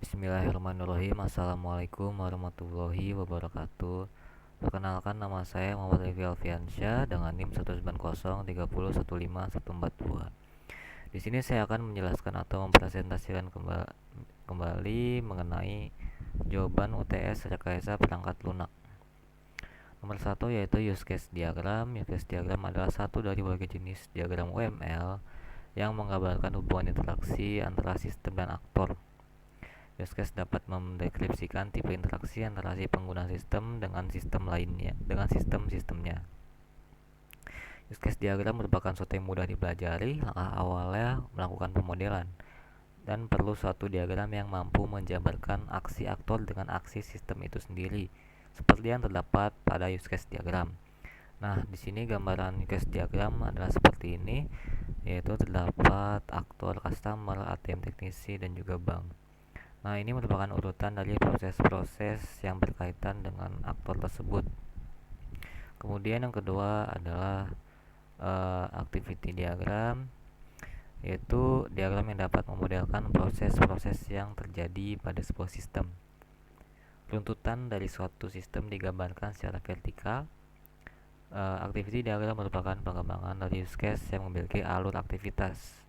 Bismillahirrahmanirrahim. Assalamualaikum warahmatullahi wabarakatuh. Perkenalkan, nama saya Muhammad Rify Alfiansyah dengan NIM 19030151142. Di sini saya akan menjelaskan atau mempresentasikan kembali mengenai jawaban UTS rekayasa perangkat lunak. Nomor 1 yaitu use case diagram. Use case diagram adalah satu dari berbagai jenis diagram UML yang menggambarkan hubungan interaksi antara sistem dan aktor. Use case dapat mendeskripsikan tipe interaksi antara si pengguna sistem dengan sistem lainnya, dengan sistem-sistemnya. Use case diagram merupakan suatu yang mudah dipelajari. Langkah awalnya melakukan pemodelan dan perlu suatu diagram yang mampu menjabarkan aksi aktor dengan aksi sistem itu sendiri, seperti yang terdapat pada use case diagram. Nah, di sini gambaran use case diagram adalah seperti ini, yaitu terdapat aktor, customer, ATM teknisi, dan juga bank. Nah, ini merupakan urutan dari proses-proses yang berkaitan dengan aktor tersebut. Kemudian yang kedua adalah activity diagram, yaitu diagram yang dapat memodelkan proses-proses yang terjadi pada sebuah sistem. Runtutan dari suatu sistem digambarkan secara vertikal. Activity diagram merupakan pengembangan dari use case yang memiliki alur aktivitas.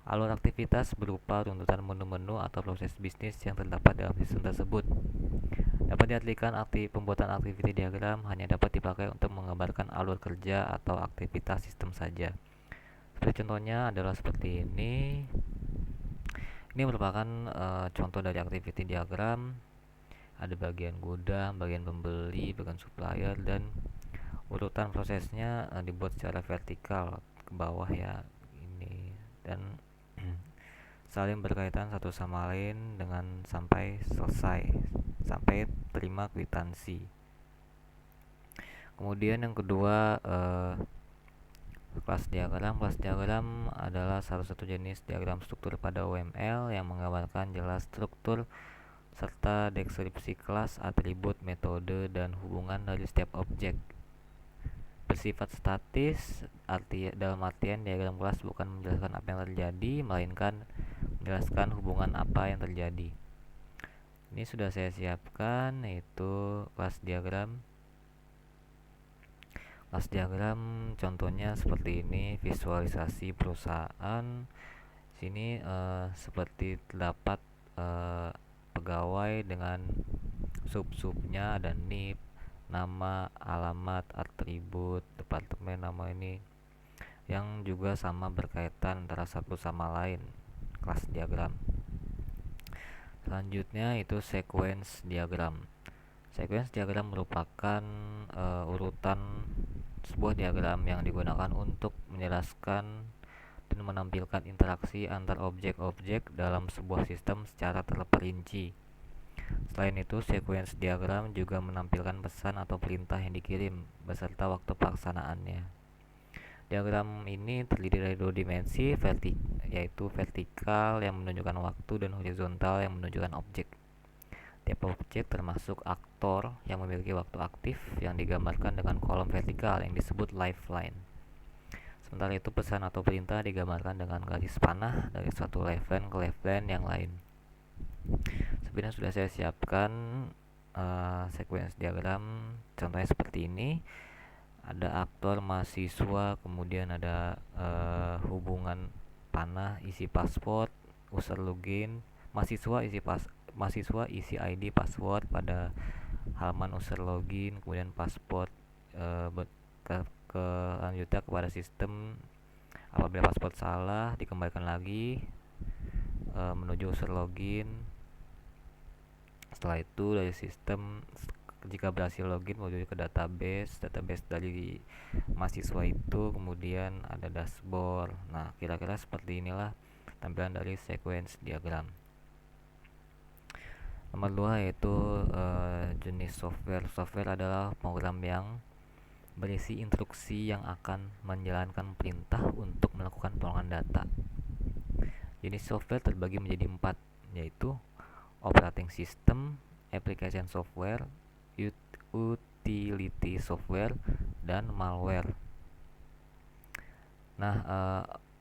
Alur aktivitas berupa runtutan menu-menu atau proses bisnis yang terdapat dalam sistem tersebut. Dapat diartikan pembuatan activity diagram hanya dapat dipakai untuk menggambarkan alur kerja atau aktivitas sistem saja. Seperti contohnya adalah seperti ini. Ini merupakan contoh dari activity diagram. Ada bagian gudang, bagian pembeli, bagian supplier, dan urutan prosesnya dibuat secara vertikal ke bawah ya, ini, dan saling berkaitan satu sama lain dengan sampai selesai, sampai terima kwitansi. Kemudian yang kedua, kelas diagram. Kelas diagram adalah salah satu jenis diagram struktur pada UML yang menggambarkan jelas struktur serta deskripsi kelas, atribut, metode, dan hubungan dari setiap objek. Bersifat statis, dalam artian diagram kelas bukan menjelaskan apa yang terjadi, melainkan menjelaskan hubungan apa yang terjadi. Ini sudah saya siapkan, yaitu kelas diagram. Kelas diagram contohnya seperti ini, visualisasi perusahaan. Sini seperti terdapat pegawai dengan sub-subnya, ada NIP, nama, alamat, atribut, departemen, nama ini yang juga sama berkaitan antara satu sama lain. Kelas diagram. Selanjutnya itu sequence diagram. Sequence diagram merupakan urutan sebuah diagram yang digunakan untuk menjelaskan dan menampilkan interaksi antar objek-objek dalam sebuah sistem secara terperinci. Selain itu, sequence diagram juga menampilkan pesan atau perintah yang dikirim beserta waktu pelaksanaannya. Diagram ini terdiri dari dua dimensi, yaitu vertikal yang menunjukkan waktu dan horizontal yang menunjukkan objek. Tiap objek termasuk aktor yang memiliki waktu aktif yang digambarkan dengan kolom vertikal yang disebut lifeline. Sementara itu, pesan atau perintah digambarkan dengan garis panah dari suatu lifeline ke lifeline yang lain. Sebenarnya sudah saya siapkan sequence diagram, contohnya seperti ini. Ada aktor mahasiswa, kemudian ada hubungan panah, isi password, user login, mahasiswa isi ID password pada halaman user login, kemudian password lanjutnya kepada sistem. Apabila password salah dikembalikan lagi menuju user login. Setelah itu dari sistem, jika berhasil login menuju ke database dari mahasiswa itu, kemudian ada dashboard. Nah, kira-kira seperti inilah tampilan dari sequence diagram. Nomor 2 yaitu jenis software. Software adalah program yang berisi instruksi yang akan menjalankan perintah untuk melakukan pengolahan data. Jenis software terbagi menjadi 4, yaitu operating system, application software, utility software, dan malware. Nah,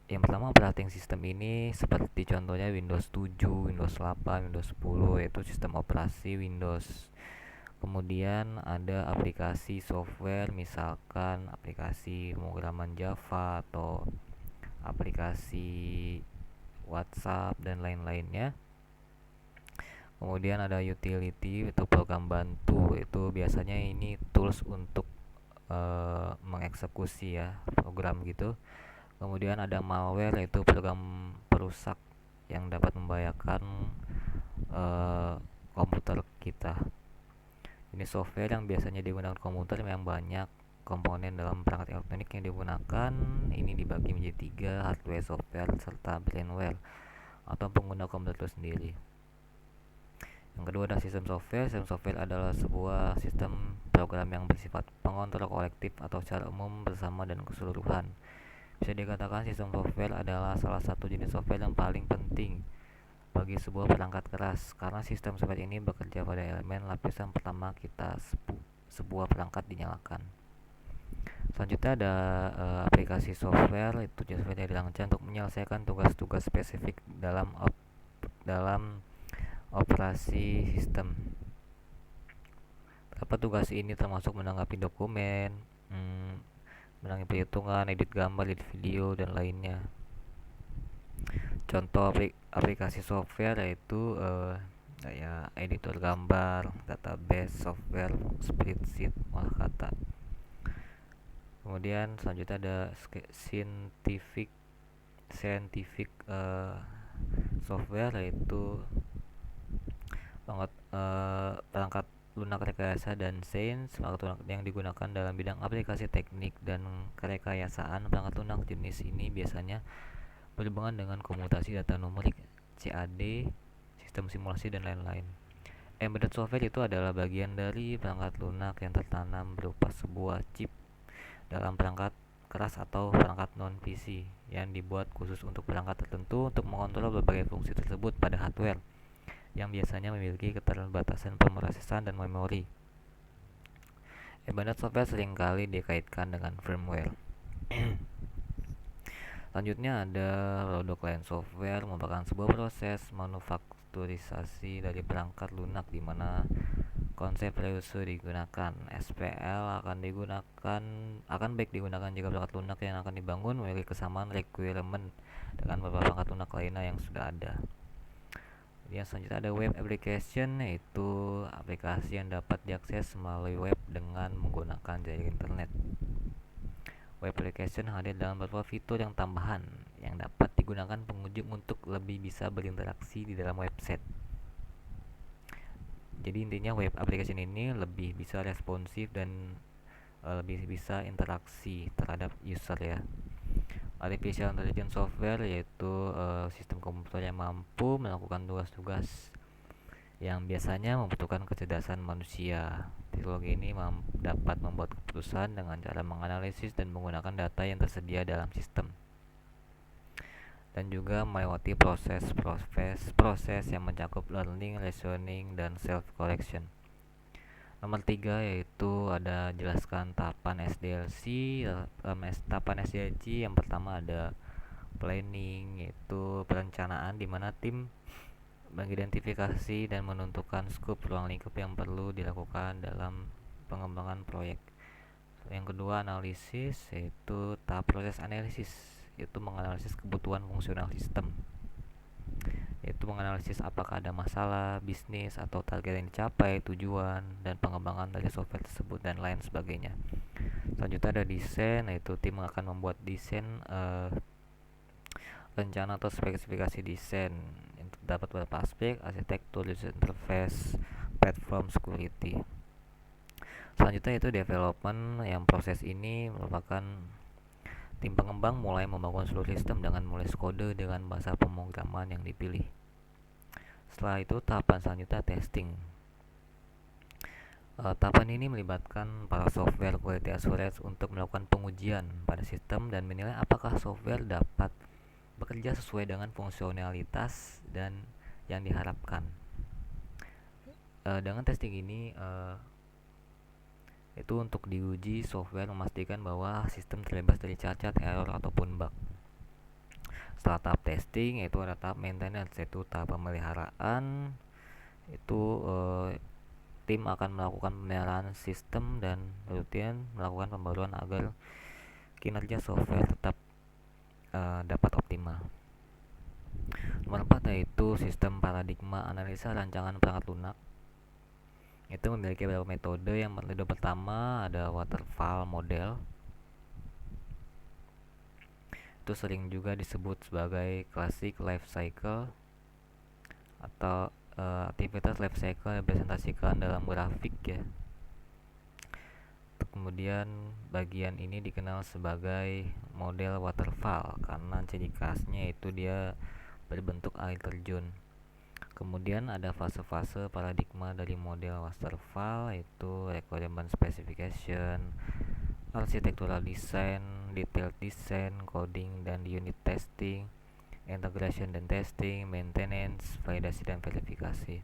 Yang pertama, operating system ini seperti contohnya Windows 7, Windows 8, Windows 10, yaitu sistem operasi Windows. Kemudian ada aplikasi software, misalkan aplikasi pemrograman Java atau aplikasi WhatsApp dan lain-lainnya. Kemudian ada utility, itu program bantu, itu biasanya ini tools untuk mengeksekusi ya program gitu. Kemudian ada malware, yaitu program perusak yang dapat membahayakan eh, komputer kita. Ini software yang biasanya digunakan komputer yang banyak komponen dalam perangkat elektronik yang digunakan. Ini dibagi menjadi tiga: hardware, software, serta brainware atau pengguna komputer itu sendiri. Yang kedua ada sistem software. Sistem software adalah sebuah sistem program yang bersifat pengontrol kolektif atau secara umum bersama dan keseluruhan. Bisa dikatakan sistem software adalah salah satu jenis software yang paling penting bagi sebuah perangkat keras, karena sistem software ini bekerja pada elemen lapisan pertama kita sebuah perangkat dinyalakan. Selanjutnya ada aplikasi software, itu software yang dirancang untuk menyelesaikan tugas-tugas spesifik dalam operasi sistem. Beberapa tugas ini termasuk menanggapi dokumen, menanggapi perhitungan, edit gambar, edit video, dan lainnya. Contoh aplikasi software yaitu kayak editor gambar, database, software, spreadsheet, olah kata. Kemudian selanjutnya ada scientific software, yaitu perangkat lunak rekayasa dan sains. Perangkat lunak yang digunakan dalam bidang aplikasi teknik dan kerekayasaan. Perangkat lunak jenis ini biasanya berhubungan dengan komutasi data numerik, CAD, sistem simulasi, dan lain-lain. Embedded software itu adalah bagian dari perangkat lunak yang tertanam berupa sebuah chip dalam perangkat keras atau perangkat non-PC yang dibuat khusus untuk perangkat tertentu untuk mengontrol berbagai fungsi tersebut pada hardware yang biasanya memiliki keterbatasan pemrosesan dan memori. Embedded software seringkali dikaitkan dengan firmware. Selanjutnya ada product line software, merupakan sebuah proses manufakturisasi dari perangkat lunak di mana konsep reuse digunakan. SPL akan baik digunakan jika perangkat lunak yang akan dibangun memiliki kesamaan requirement dengan beberapa perangkat lunak lainnya yang sudah ada. Yang selanjutnya ada web application, yaitu aplikasi yang dapat diakses melalui web dengan menggunakan jaringan internet. Web application hadir dalam beberapa fitur yang tambahan yang dapat digunakan pengunjung untuk lebih bisa berinteraksi di dalam website. Jadi intinya web application ini lebih bisa responsif dan lebih bisa interaksi terhadap user ya. Artificial intelligence software, yaitu sistem komputer yang mampu melakukan tugas-tugas yang biasanya membutuhkan kecerdasan manusia. Teknologi ini dapat membuat keputusan dengan cara menganalisis dan menggunakan data yang tersedia dalam sistem, dan juga melewati proses yang mencakup learning, reasoning, dan self-correction. Nomor 3 yaitu ada jelaskan tahapan SDLC. Tahapan SDLC yang pertama ada planning, yaitu perencanaan di mana tim mengidentifikasi dan menentukan skop ruang lingkup yang perlu dilakukan dalam pengembangan proyek. Yang kedua analisis, yaitu tahap proses analisis, yaitu menganalisis kebutuhan fungsional sistem, yaitu menganalisis apakah ada masalah bisnis atau target yang dicapai, tujuan, dan pengembangan dari software tersebut, dan lain sebagainya. Selanjutnya ada desain, yaitu tim akan membuat desain rencana atau spesifikasi desain yang terdapat beberapa aspek: arsitektur, user interface, platform, security. Selanjutnya itu development, yang proses ini merupakan tim pengembang mulai membangun seluruh sistem dengan menulis kode dengan bahasa pemrograman yang dipilih. Setelah itu tahapan selanjutnya testing. Tahapan ini melibatkan para software quality assurance untuk melakukan pengujian pada sistem dan menilai apakah software dapat bekerja sesuai dengan fungsionalitas dan yang diharapkan. Dengan testing ini itu untuk diuji software memastikan bahwa sistem terbebas dari cacat, error, ataupun bug. setelah tahap testing yaitu ada tahap maintenance, yaitu tahap pemeliharaan. Itu tim akan melakukan pemeliharaan sistem dan rutin melakukan pembaruan agar kinerja software tetap dapat optimal. Nomor 4 yaitu sistem paradigma analisa rancangan perangkat lunak. Itu memiliki beberapa metode. Yang metode pertama ada waterfall model. Itu sering juga disebut sebagai classic life cycle atau aktivitas life cycle dipresentasikan dalam grafik ya. Kemudian bagian ini dikenal sebagai model waterfall karena ciri khasnya itu dia berbentuk air terjun. Kemudian ada fase-fase paradigma dari model waterfall, yaitu requirement specification, architectural design, detailed design, coding dan unit testing, integration dan testing, maintenance, validasi dan verifikasi.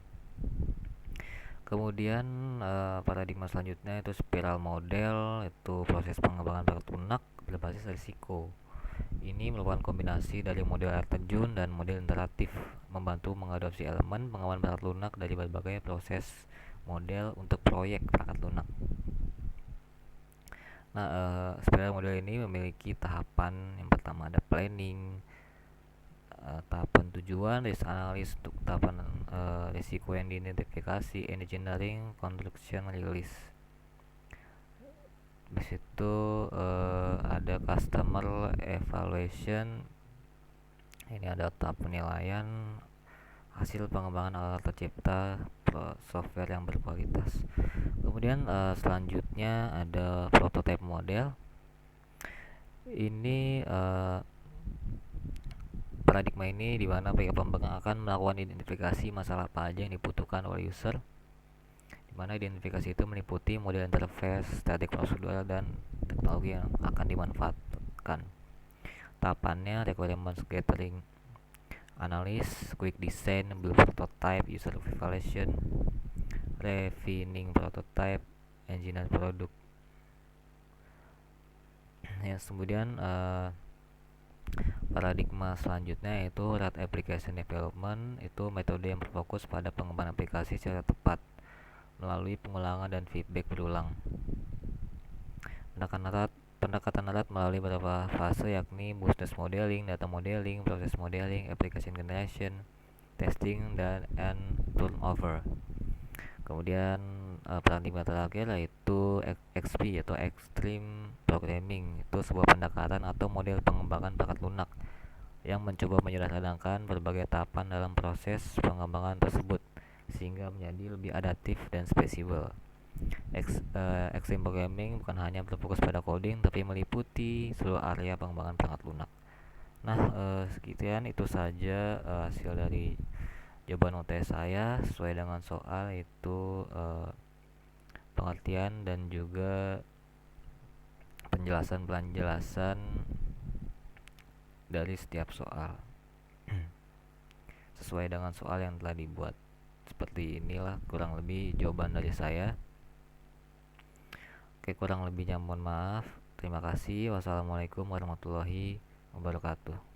Kemudian paradigma selanjutnya itu spiral model, itu proses pengembangan perangkat lunak berbasis risiko. Ini merupakan kombinasi dari model air terjun dan model interaktif, membantu mengadopsi elemen pengaman perangkat lunak dari berbagai proses model untuk proyek perangkat lunak. Nah, spiral model ini memiliki tahapan. Yang pertama ada planning, tahapan tujuan, risk analysis untuk tahapan risiko yang diidentifikasi, engineering, construction, release. Habis itu ada customer evaluation. Ini ada tahap penilaian hasil pengembangan alat tercipta software yang berkualitas. Kemudian selanjutnya ada prototype model. Ini paradigma ini di mana pihak pembangkang akan melakukan identifikasi masalah apa aja yang dibutuhkan oleh user, di mana identifikasi itu meliputi model interface, static prosedural, dan teknologi yang akan dimanfaatkan. Tahapannya requirements gathering, analysis, quick design, build prototype, user evaluation, refining prototype, engineer product. Yang kemudian paradigma selanjutnya yaitu RAD application development. Itu metode yang berfokus pada pengembangan aplikasi secara tepat melalui pengulangan dan feedback berulang. Pendekatan RAD melalui beberapa fase, yakni business modeling, data modeling, process modeling, application generation, testing, dan turnover. Kemudian paradigma terakhir yaitu XP yaitu Extreme Programming. Itu sebuah pendekatan atau model pengembangan perangkat lunak yang mencoba menyederhanakan berbagai tahapan dalam proses pengembangan tersebut sehingga menjadi lebih adaptif dan fleksibel. Extreme Programming bukan hanya berfokus pada coding, tapi meliputi seluruh area pengembangan perangkat lunak. Nah, sekian itu saja hasil dari jawaban UTS saya sesuai dengan soal, itu pengertian dan juga penjelasan dari setiap soal sesuai dengan soal yang telah dibuat. Seperti inilah kurang lebih jawaban dari saya. Oke, kurang lebihnya mohon maaf. Terima kasih. Wassalamualaikum warahmatullahi wabarakatuh.